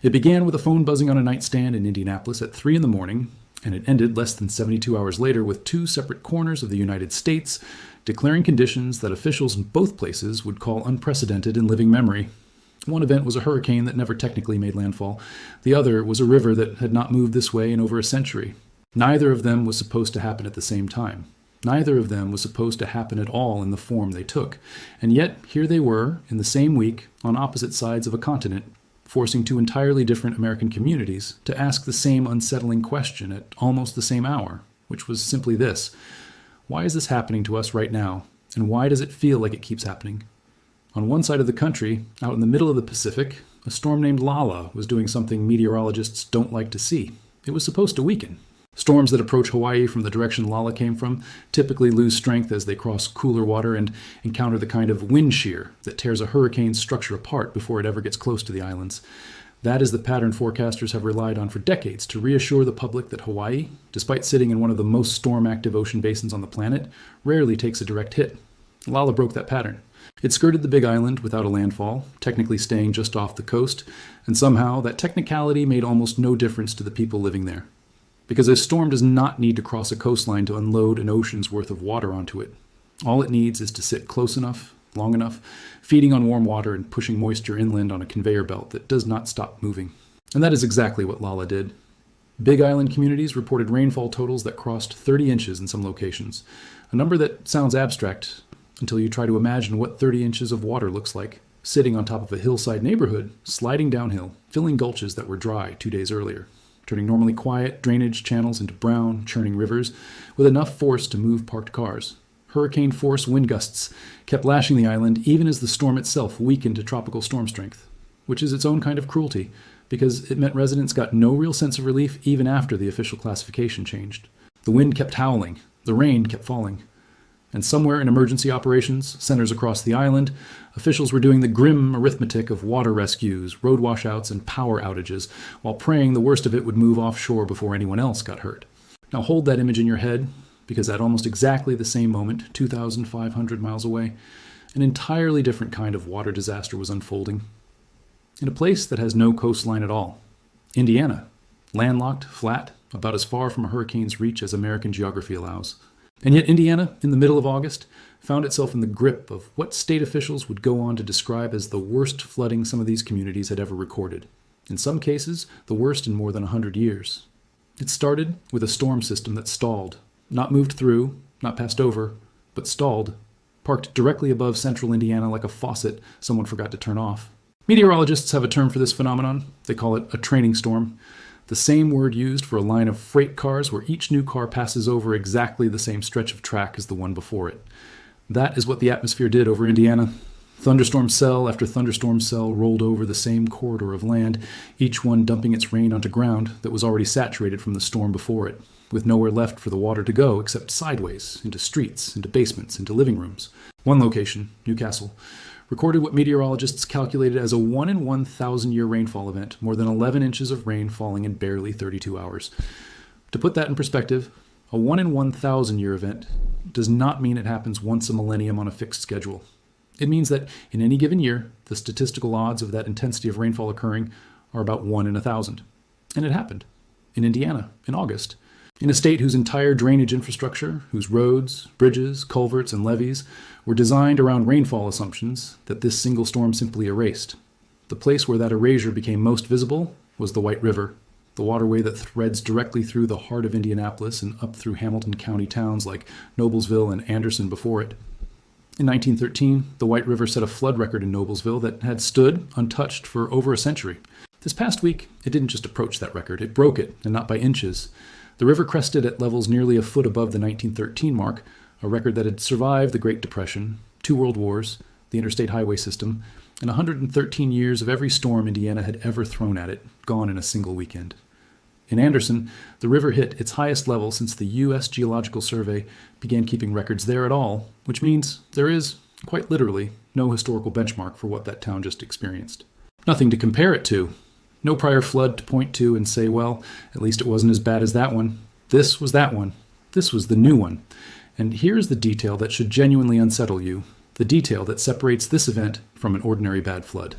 It began with a phone buzzing on a nightstand in Indianapolis at 3 in the morning, and it ended less than 72 hours later with two separate corners of the United States declaring conditions that officials in both places would call unprecedented in living memory. One event was a hurricane that never technically made landfall. The other was a river that had not moved this way in over a century. Neither of them was supposed to happen at the same time. Neither of them was supposed to happen at all in the form they took. And yet, here they were, in the same week, on opposite sides of a continent, forcing two entirely different American communities to ask the same unsettling question at almost the same hour, which was simply this: why is this happening to us right now, and why does it feel like it keeps happening? On one side of the country, out in the middle of the Pacific, a storm named Lala was doing something meteorologists don't like to see. It was supposed to weaken. Storms that approach Hawaii from the direction Lala came from typically lose strength as they cross cooler water and encounter the kind of wind shear that tears a hurricane's structure apart before it ever gets close to the islands. That is the pattern forecasters have relied on for decades to reassure the public that Hawaii, despite sitting in one of the most storm-active ocean basins on the planet, rarely takes a direct hit. Lala broke that pattern. It skirted the Big Island without a landfall, technically staying just off the coast, and somehow that technicality made almost no difference to the people living there. Because a storm does not need to cross a coastline to unload an ocean's worth of water onto it. All it needs is to sit close enough, long enough, feeding on warm water and pushing moisture inland on a conveyor belt that does not stop moving. And that is exactly what Lala did. Big Island communities reported rainfall totals that crossed 30 inches in some locations, a number that sounds abstract until you try to imagine what 30 inches of water looks like, sitting on top of a hillside neighborhood, sliding downhill, filling gulches that were dry 2 days earlier, turning normally quiet drainage channels into brown, churning rivers with enough force to move parked cars. Hurricane-force wind gusts kept lashing the island even as the storm itself weakened to tropical storm strength, which is its own kind of cruelty, because it meant residents got no real sense of relief even after the official classification changed. The wind kept howling, the rain kept falling, and somewhere in emergency operations, centers across the island, officials were doing the grim arithmetic of water rescues, road washouts, and power outages, while praying the worst of it would move offshore before anyone else got hurt. Now hold that image in your head, because at almost exactly the same moment, 2,500 miles away, an entirely different kind of water disaster was unfolding. In a place that has no coastline at all. Indiana, landlocked, flat, about as far from a hurricane's reach as American geography allows. And yet Indiana, in the middle of August, found itself in the grip of what state officials would go on to describe as the worst flooding some of these communities had ever recorded. In some cases, the worst in more than 100 years. It started with a storm system that stalled, not moved through, not passed over, but stalled, parked directly above central Indiana like a faucet someone forgot to turn off. Meteorologists have a term for this phenomenon. They call it a training storm. The same word used for a line of freight cars where each new car passes over exactly the same stretch of track as the one before it. That is what the atmosphere did over Indiana. Thunderstorm cell after thunderstorm cell rolled over the same corridor of land, each one dumping its rain onto ground that was already saturated from the storm before it, with nowhere left for the water to go except sideways, into streets, into basements, into living rooms. One location, Newcastle, recorded what meteorologists calculated as a 1 in 1,000 year rainfall event, more than 11 inches of rain falling in barely 32 hours. To put that in perspective, a 1 in 1,000 year event does not mean it happens once a millennium on a fixed schedule. It means that in any given year, the statistical odds of that intensity of rainfall occurring are about 1 in 1,000. And it happened. In Indiana, in August. In a state whose entire drainage infrastructure, whose roads, bridges, culverts, and levees were designed around rainfall assumptions that this single storm simply erased. The place where that erasure became most visible was the White River, the waterway that threads directly through the heart of Indianapolis and up through Hamilton County towns like Noblesville and Anderson before it. In 1913, the White River set a flood record in Noblesville that had stood untouched for over a century. This past week, it didn't just approach that record, it broke it, and not by inches. The river crested at levels nearly a foot above the 1913 mark, a record that had survived the Great Depression, 2 world wars, the interstate highway system, and 113 years of every storm Indiana had ever thrown at it, gone in a single weekend. In Anderson, the river hit its highest level since the U.S. Geological Survey began keeping records there at all, which means there is, quite literally, no historical benchmark for what that town just experienced. Nothing to compare it to. No prior flood to point to and say, well, at least it wasn't as bad as that one. This was that one. This was the new one. And here's the detail that should genuinely unsettle you, the detail that separates this event from an ordinary bad flood.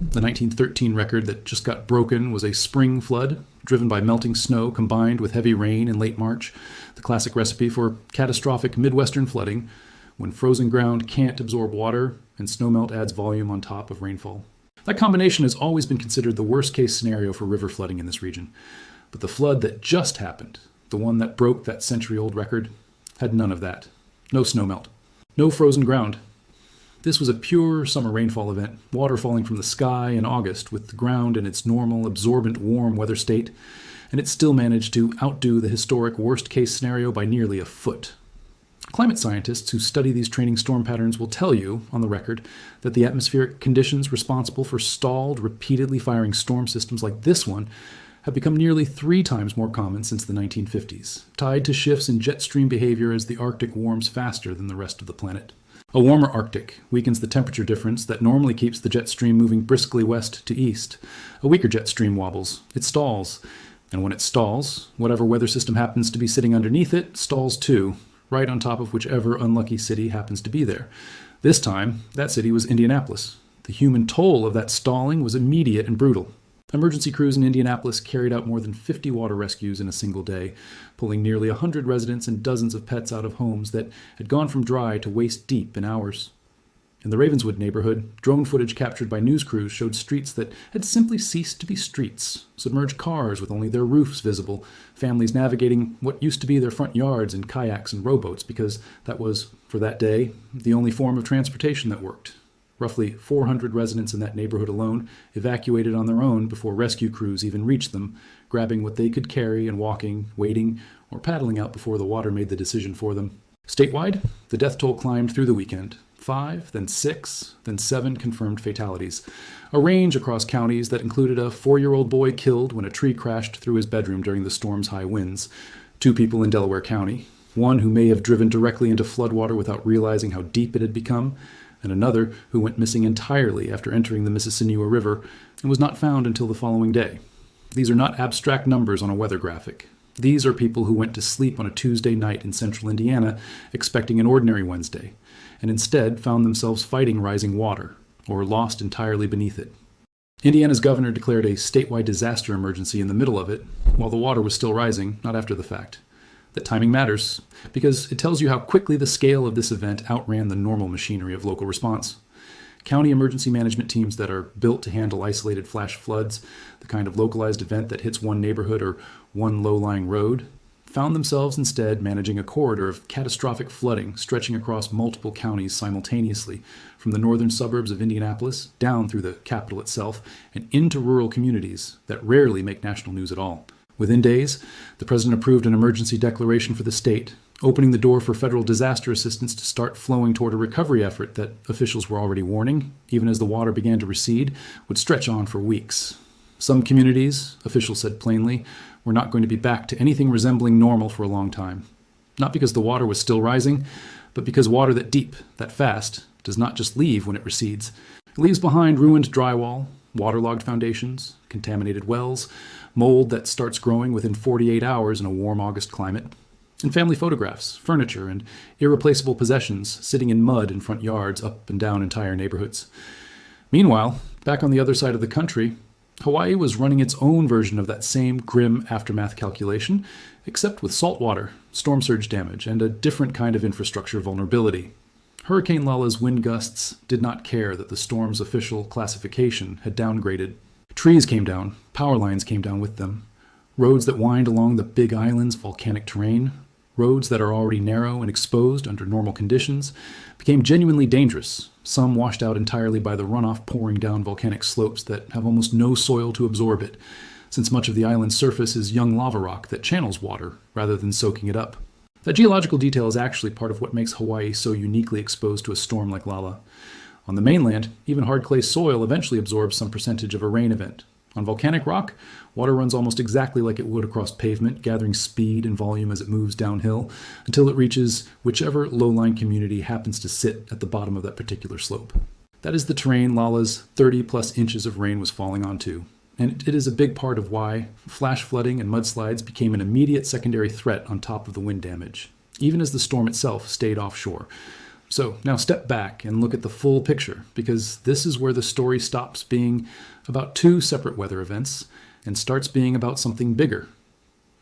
The 1913 record that just got broken was a spring flood driven by melting snow combined with heavy rain in late March, the classic recipe for catastrophic Midwestern flooding when frozen ground can't absorb water and snowmelt adds volume on top of rainfall. That combination has always been considered the worst-case scenario for river flooding in this region. But the flood that just happened, the one that broke that century-old record, had none of that. No snowmelt. No frozen ground. This was a pure summer rainfall event, water falling from the sky in August with the ground in its normal, absorbent, warm weather state, and it still managed to outdo the historic worst-case scenario by nearly a foot. Climate scientists who study these training storm patterns will tell you, on the record, that the atmospheric conditions responsible for stalled, repeatedly firing storm systems like this one have become nearly 3 times more common since the 1950s, tied to shifts in jet stream behavior as the Arctic warms faster than the rest of the planet. A warmer Arctic weakens the temperature difference that normally keeps the jet stream moving briskly west to east. A weaker jet stream wobbles. It stalls. And when it stalls, whatever weather system happens to be sitting underneath it stalls too, right on top of whichever unlucky city happens to be there. This time, that city was Indianapolis. The human toll of that stalling was immediate and brutal. Emergency crews in Indianapolis carried out more than 50 water rescues in a single day, pulling nearly 100 residents and dozens of pets out of homes that had gone from dry to waist deep in hours. In the Ravenswood neighborhood, drone footage captured by news crews showed streets that had simply ceased to be streets, submerged cars with only their roofs visible, families navigating what used to be their front yards in kayaks and rowboats because that was, for that day, the only form of transportation that worked. Roughly 400 residents in that neighborhood alone evacuated on their own before rescue crews even reached them, grabbing what they could carry and walking, wading, or paddling out before the water made the decision for them. Statewide, the death toll climbed through the weekend. 5, then 6, then 7 confirmed fatalities. A range across counties that included a 4-year-old boy killed when a tree crashed through his bedroom during the storm's high winds, 2 people in Delaware County, one who may have driven directly into floodwater without realizing how deep it had become, and another who went missing entirely after entering the Mississippi River and was not found until the following day. These are not abstract numbers on a weather graphic. These are people who went to sleep on a Tuesday night in central Indiana expecting an ordinary Wednesday, and instead found themselves fighting rising water, or lost entirely beneath it. Indiana's governor declared a statewide disaster emergency in the middle of it, while the water was still rising, not after the fact. That timing matters, because it tells you how quickly the scale of this event outran the normal machinery of local response. County emergency management teams that are built to handle isolated flash floods, the kind of localized event that hits one neighborhood or one low-lying road, found themselves instead managing a corridor of catastrophic flooding stretching across multiple counties simultaneously, from the northern suburbs of Indianapolis down through the capital itself and into rural communities that rarely make national news at all. Within days, the president approved an emergency declaration for the state, opening the door for federal disaster assistance to start flowing toward a recovery effort that officials were already warning, even as the water began to recede, would stretch on for weeks. Some communities, officials said plainly, were not going to be back to anything resembling normal for a long time. Not because the water was still rising, but because water that deep, that fast, does not just leave when it recedes. It leaves behind ruined drywall, waterlogged foundations, contaminated wells, mold that starts growing within 48 hours in a warm August climate, and family photographs, furniture, and irreplaceable possessions sitting in mud in front yards up and down entire neighborhoods. Meanwhile, back on the other side of the country, Hawaii was running its own version of that same grim aftermath calculation, except with saltwater, storm surge damage, and a different kind of infrastructure vulnerability. Hurricane Lala's wind gusts did not care that the storm's official classification had downgraded. Trees came down, power lines came down with them. Roads that wind along the Big Island's volcanic terrain, roads that are already narrow and exposed under normal conditions, became genuinely dangerous, some washed out entirely by the runoff pouring down volcanic slopes that have almost no soil to absorb it, since much of the island's surface is young lava rock that channels water rather than soaking it up. That geological detail is actually part of what makes Hawaii so uniquely exposed to a storm like Lala. On the mainland, even hard clay soil eventually absorbs some percentage of a rain event. On volcanic rock, water runs almost exactly like it would across pavement, gathering speed and volume as it moves downhill, until it reaches whichever low-lying community happens to sit at the bottom of that particular slope. That is the terrain Lala's 30-plus inches of rain was falling onto, and it is a big part of why flash flooding and mudslides became an immediate secondary threat on top of the wind damage, even as the storm itself stayed offshore. So now step back and look at the full picture, because this is where the story stops being about two separate weather events and starts being about something bigger.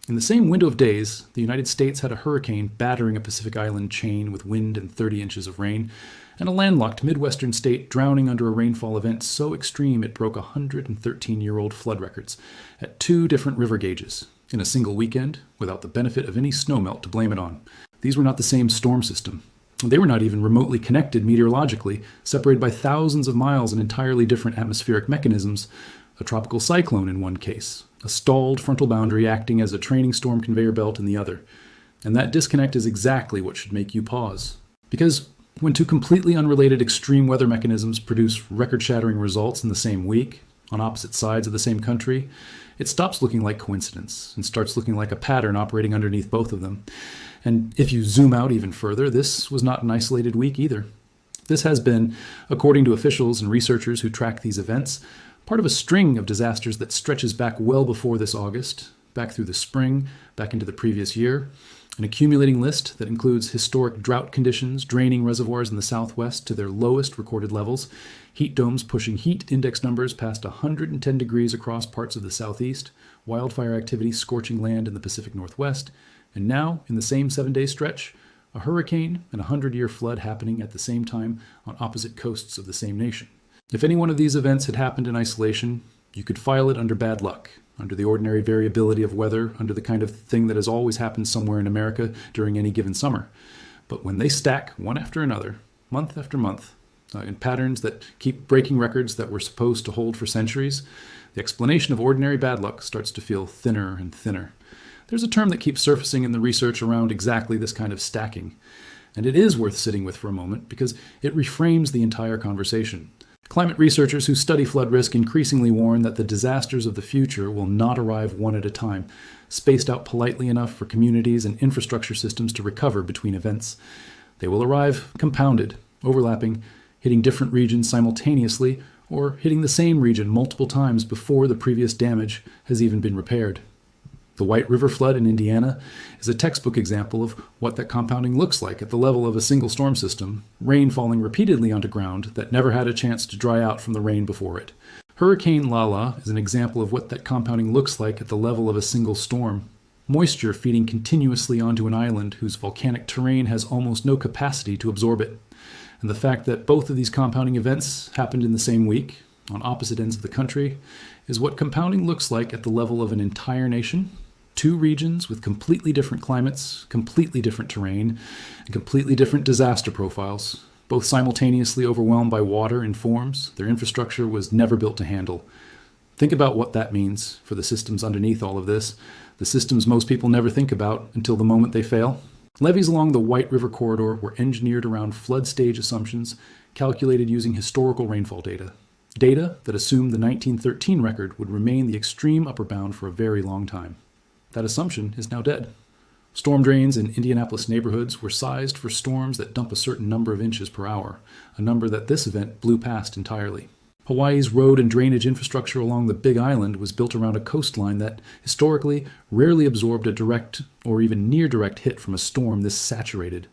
In the same window of days, the United States had a hurricane battering a Pacific Island chain with wind and 30 inches of rain, and a landlocked Midwestern state drowning under a rainfall event so extreme it broke 113-year-old flood records at two different river gauges in a single weekend without the benefit of any snowmelt to blame it on. These were not the same storm system. They were not even remotely connected meteorologically, separated by thousands of miles and entirely different atmospheric mechanisms. A tropical cyclone in one case, a stalled frontal boundary acting as a training storm conveyor belt in the other. And that disconnect is exactly what should make you pause. Because when two completely unrelated extreme weather mechanisms produce record-shattering results in the same week, on opposite sides of the same country, it stops looking like coincidence and starts looking like a pattern operating underneath both of them. And if you zoom out even further, this was not an isolated week either. This has been, according to officials and researchers who track these events, part of a string of disasters that stretches back well before this August, back through the spring, back into the previous year. An accumulating list that includes historic drought conditions draining reservoirs in the Southwest to their lowest recorded levels, heat domes pushing heat index numbers past 110 degrees across parts of the Southeast, wildfire activity scorching land in the Pacific Northwest, and now, in the same 7-day stretch, a hurricane and a 100-year flood happening at the same time on opposite coasts of the same nation. If any one of these events had happened in isolation, you could file it under bad luck, under the ordinary variability of weather, under the kind of thing that has always happened somewhere in America during any given summer. But when they stack one after another, month after month, in patterns that keep breaking records that were supposed to hold for centuries, the explanation of ordinary bad luck starts to feel thinner and thinner. There's a term that keeps surfacing in the research around exactly this kind of stacking, and it is worth sitting with for a moment because it reframes the entire conversation. Climate researchers who study flood risk increasingly warn that the disasters of the future will not arrive one at a time, spaced out politely enough for communities and infrastructure systems to recover between events. They will arrive compounded, overlapping, hitting different regions simultaneously, or hitting the same region multiple times before the previous damage has even been repaired. The White River flood in Indiana is a textbook example of what that compounding looks like at the level of a single storm system, rain falling repeatedly onto ground that never had a chance to dry out from the rain before it. Hurricane Lala is an example of what that compounding looks like at the level of a single storm. Moisture feeding continuously onto an island whose volcanic terrain has almost no capacity to absorb it. And the fact that both of these compounding events happened in the same week, on opposite ends of the country, is what compounding looks like at the level of an entire nation. Two regions with completely different climates, completely different terrain, and completely different disaster profiles, both simultaneously overwhelmed by water in forms their infrastructure was never built to handle. Think about what that means for the systems underneath all of this, the systems most people never think about until the moment they fail. Levees along the White River corridor were engineered around flood stage assumptions, calculated using historical rainfall data. Data that assumed the 1913 record would remain the extreme upper bound for a very long time. That assumption is now dead. Storm drains in Indianapolis neighborhoods were sized for storms that dump a certain number of inches per hour, a number that this event blew past entirely. Hawaii's road and drainage infrastructure along the Big Island was built around a coastline that, historically, rarely absorbed a direct or even near-direct hit from a storm this saturated.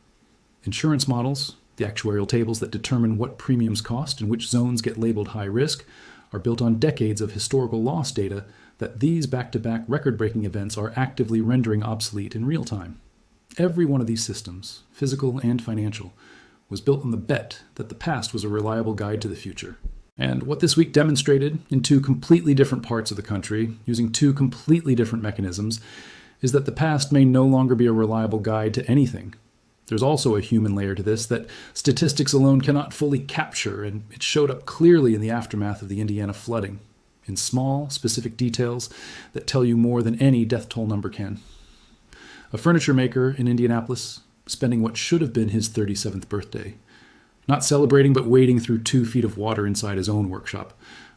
Insurance models, the actuarial tables that determine what premiums cost and which zones get labeled high risk, are built on decades of historical loss data that these back-to-back record-breaking events are actively rendering obsolete in real time. Every one of these systems, physical and financial, was built on the bet that the past was a reliable guide to the future. And what this week demonstrated in two completely different parts of the country, using two completely different mechanisms, is that the past may no longer be a reliable guide to anything. There's also a human layer to this that statistics alone cannot fully capture, and it showed up clearly in the aftermath of the Indiana flooding, in small, specific details that tell you more than any death toll number can. A furniture maker in Indianapolis, spending what should have been his 37th birthday, not celebrating but wading through 2 feet of water inside his own workshop,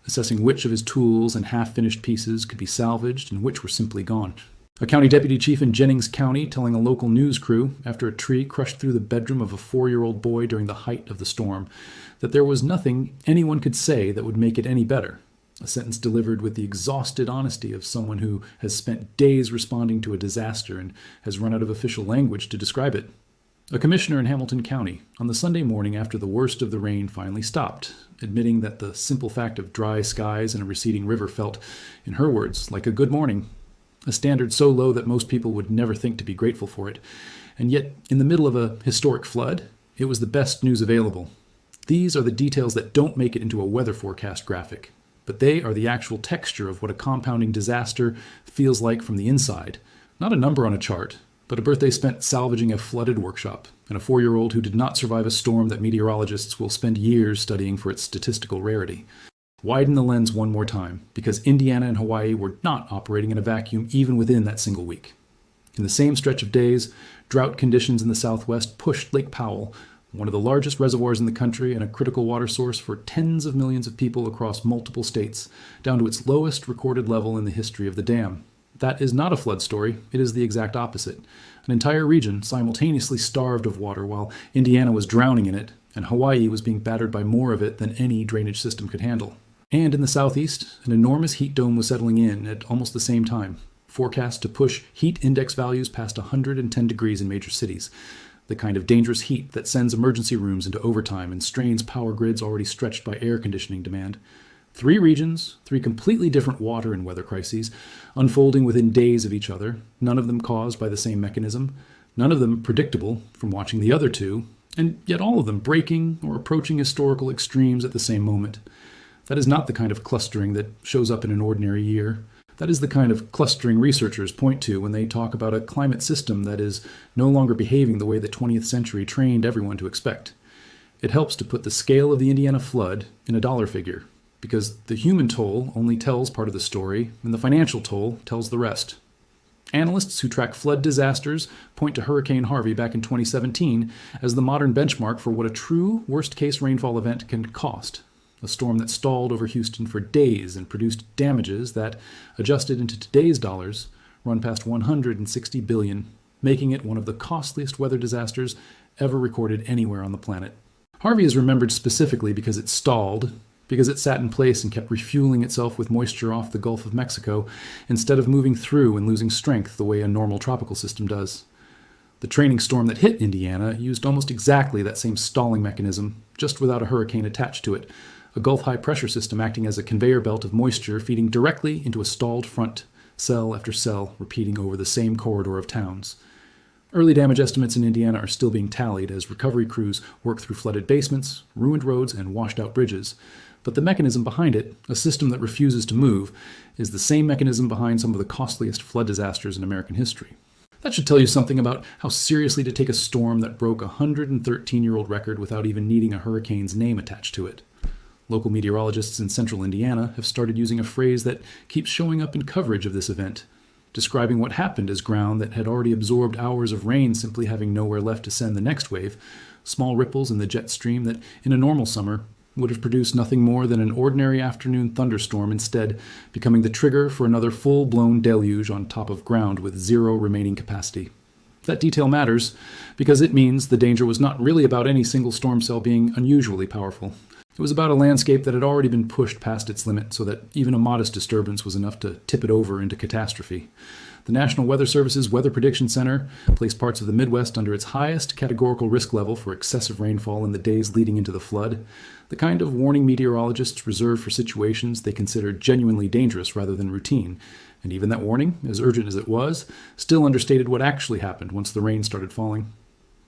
assessing which of his tools and half-finished pieces could be salvaged and which were simply gone. A county deputy chief in Jennings County telling a local news crew, after a tree crushed through the bedroom of a 4-year-old boy during the height of the storm, that there was nothing anyone could say that would make it any better. A sentence delivered with the exhausted honesty of someone who has spent days responding to a disaster and has run out of official language to describe it. A commissioner in Hamilton County on the Sunday morning after the worst of the rain finally stopped, admitting that the simple fact of dry skies and a receding river felt, in her words, like a good morning, a standard so low that most people would never think to be grateful for it. And yet, in the middle of a historic flood, it was the best news available. These are the details that don't make it into a weather forecast graphic, but they are the actual texture of what a compounding disaster feels like from the inside. Not a number on a chart, but a birthday spent salvaging a flooded workshop, and a 4-year-old who did not survive a storm that meteorologists will spend years studying for its statistical rarity. Widen the lens one more time, because Indiana and Hawaii were not operating in a vacuum even within that single week. In the same stretch of days, drought conditions in the southwest pushed Lake Powell, one of the largest reservoirs in the country and a critical water source for tens of millions of people across multiple states, down to its lowest recorded level in the history of the dam. That is not a flood story, it is the exact opposite. An entire region simultaneously starved of water while Indiana was drowning in it, and Hawaii was being battered by more of it than any drainage system could handle. And in the southeast, an enormous heat dome was settling in at almost the same time, forecast to push heat index values past 110 degrees in major cities, the kind of dangerous heat that sends emergency rooms into overtime and strains power grids already stretched by air conditioning demand. 3 regions, 3 completely different water and weather crises, unfolding within days of each other, none of them caused by the same mechanism, none of them predictable from watching the other 2, and yet all of them breaking or approaching historical extremes at the same moment. That is not the kind of clustering that shows up in an ordinary year. That is the kind of clustering researchers point to when they talk about a climate system that is no longer behaving the way the 20th century trained everyone to expect. It helps to put the scale of the Indiana flood in a dollar figure, because the human toll only tells part of the story, and the financial toll tells the rest. Analysts who track flood disasters point to Hurricane Harvey back in 2017 as the modern benchmark for what a true worst-case rainfall event can cost. A storm that stalled over Houston for days and produced damages that, adjusted into today's dollars, run past $160 billion, making it one of the costliest weather disasters ever recorded anywhere on the planet. Harvey is remembered specifically because it stalled, because it sat in place and kept refueling itself with moisture off the Gulf of Mexico, instead of moving through and losing strength the way a normal tropical system does. The training storm that hit Indiana used almost exactly that same stalling mechanism, just without a hurricane attached to it, a Gulf high-pressure system acting as a conveyor belt of moisture feeding directly into a stalled front, cell after cell, repeating over the same corridor of towns. Early damage estimates in Indiana are still being tallied as recovery crews work through flooded basements, ruined roads, and washed-out bridges. But the mechanism behind it, a system that refuses to move, is the same mechanism behind some of the costliest flood disasters in American history. That should tell you something about how seriously to take a storm that broke a 113-year-old record without even needing a hurricane's name attached to it. Local meteorologists in central Indiana have started using a phrase that keeps showing up in coverage of this event, describing what happened as ground that had already absorbed hours of rain simply having nowhere left to send the next wave, small ripples in the jet stream that, in a normal summer, would have produced nothing more than an ordinary afternoon thunderstorm, instead becoming the trigger for another full-blown deluge on top of ground with zero remaining capacity. That detail matters because it means the danger was not really about any single storm cell being unusually powerful. It was about a landscape that had already been pushed past its limit so that even a modest disturbance was enough to tip it over into catastrophe. The National Weather Service's Weather Prediction Center placed parts of the Midwest under its highest categorical risk level for excessive rainfall in the days leading into the flood, the kind of warning meteorologists reserve for situations they consider genuinely dangerous rather than routine. And even that warning, as urgent as it was, still understated what actually happened once the rain started falling.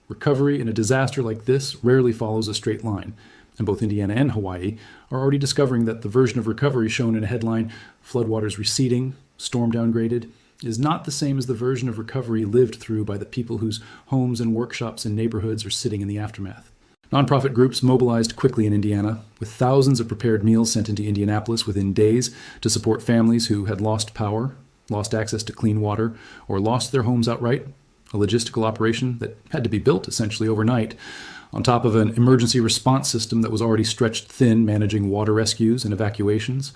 Recovery in a disaster like this rarely follows a straight line, and both Indiana and Hawaii are already discovering that the version of recovery shown in a headline, "Floodwaters receding, storm downgraded," is not the same as the version of recovery lived through by the people whose homes and workshops and neighborhoods are sitting in the aftermath. Nonprofit groups mobilized quickly in Indiana, with thousands of prepared meals sent into Indianapolis within days to support families who had lost power, lost access to clean water, or lost their homes outright, a logistical operation that had to be built essentially overnight, on top of an emergency response system that was already stretched thin managing water rescues and evacuations.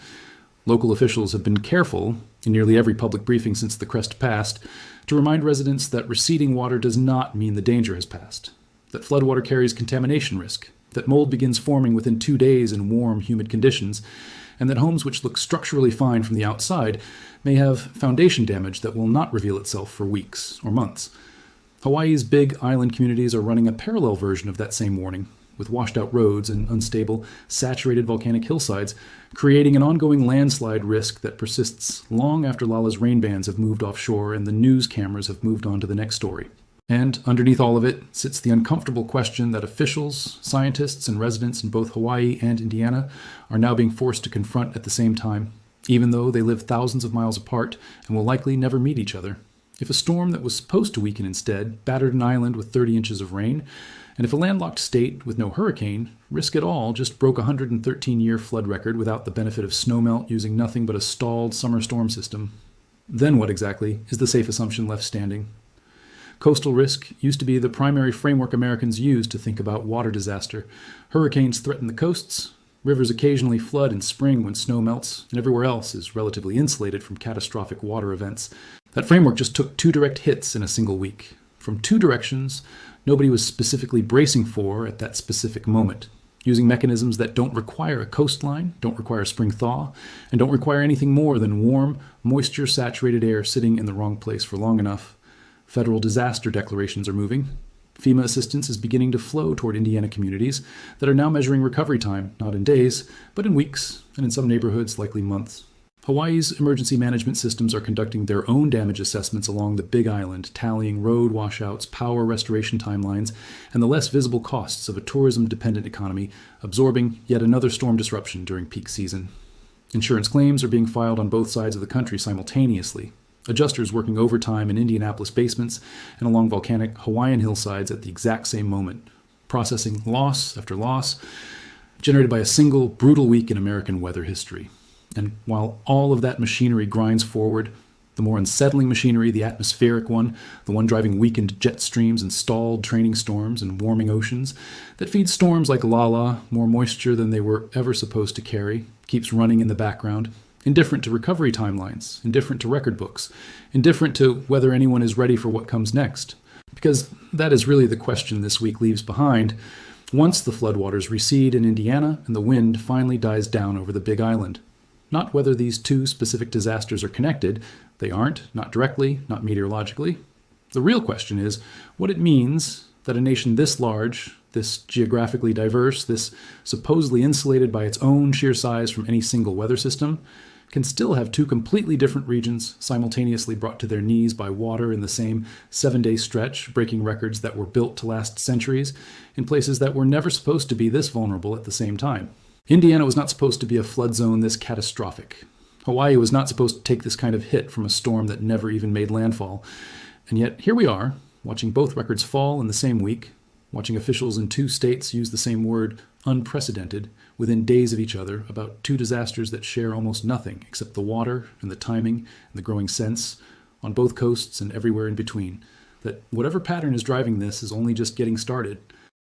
Local officials have been careful, in nearly every public briefing since the crest passed, to remind residents that receding water does not mean the danger has passed, that floodwater carries contamination risk, that mold begins forming within 2 days in warm, humid conditions, and that homes which look structurally fine from the outside may have foundation damage that will not reveal itself for weeks or months. Hawaii's big island communities are running a parallel version of that same warning, with washed-out roads and unstable, saturated volcanic hillsides, creating an ongoing landslide risk that persists long after Lala's rain bands have moved offshore and the news cameras have moved on to the next story. And underneath all of it sits the uncomfortable question that officials, scientists, and residents in both Hawaii and Indiana are now being forced to confront at the same time, even though they live thousands of miles apart and will likely never meet each other. If a storm that was supposed to weaken instead battered an island with 30 inches of rain, and if a landlocked state with no hurricane, risk at all, just broke a 113-year flood record without the benefit of snowmelt using nothing but a stalled summer storm system, then what exactly is the safe assumption left standing? Coastal risk used to be the primary framework Americans used to think about water disaster. Hurricanes threaten the coasts, rivers occasionally flood in spring when snow melts, and everywhere else is relatively insulated from catastrophic water events. That framework just took 2 direct hits in a single week, from 2 directions nobody was specifically bracing for at that specific moment, using mechanisms that don't require a coastline, don't require a spring thaw, and don't require anything more than warm, moisture-saturated air sitting in the wrong place for long enough. Federal disaster declarations are moving. FEMA assistance is beginning to flow toward Indiana communities that are now measuring recovery time, not in days, but in weeks, and in some neighborhoods, likely months. Hawaii's emergency management systems are conducting their own damage assessments along the Big Island, tallying road washouts, power restoration timelines, and the less visible costs of a tourism-dependent economy, absorbing yet another storm disruption during peak season. Insurance claims are being filed on both sides of the country simultaneously. Adjusters working overtime in Indianapolis basements and along volcanic Hawaiian hillsides at the exact same moment, processing loss after loss, generated by a single brutal week in American weather history. And while all of that machinery grinds forward, the more unsettling machinery, the atmospheric one, the one driving weakened jet streams and stalled training storms and warming oceans, that feeds storms like Lala more moisture than they were ever supposed to carry, keeps running in the background, indifferent to recovery timelines, indifferent to record books, indifferent to whether anyone is ready for what comes next. Because that is really the question this week leaves behind, once the floodwaters recede in Indiana and the wind finally dies down over the Big Island. Not whether these 2 specific disasters are connected. They aren't, not directly, not meteorologically. The real question is what it means that a nation this large, this geographically diverse, this supposedly insulated by its own sheer size from any single weather system, can still have 2 completely different regions simultaneously brought to their knees by water in the same 7-day stretch, breaking records that were built to last centuries in places that were never supposed to be this vulnerable at the same time. Indiana was not supposed to be a flood zone this catastrophic. Hawaii was not supposed to take this kind of hit from a storm that never even made landfall. And yet here we are, watching both records fall in the same week, watching officials in 2 states use the same word, unprecedented, within days of each other about 2 disasters that share almost nothing except the water and the timing and the growing sense on both coasts and everywhere in between. That whatever pattern is driving this is only just getting started.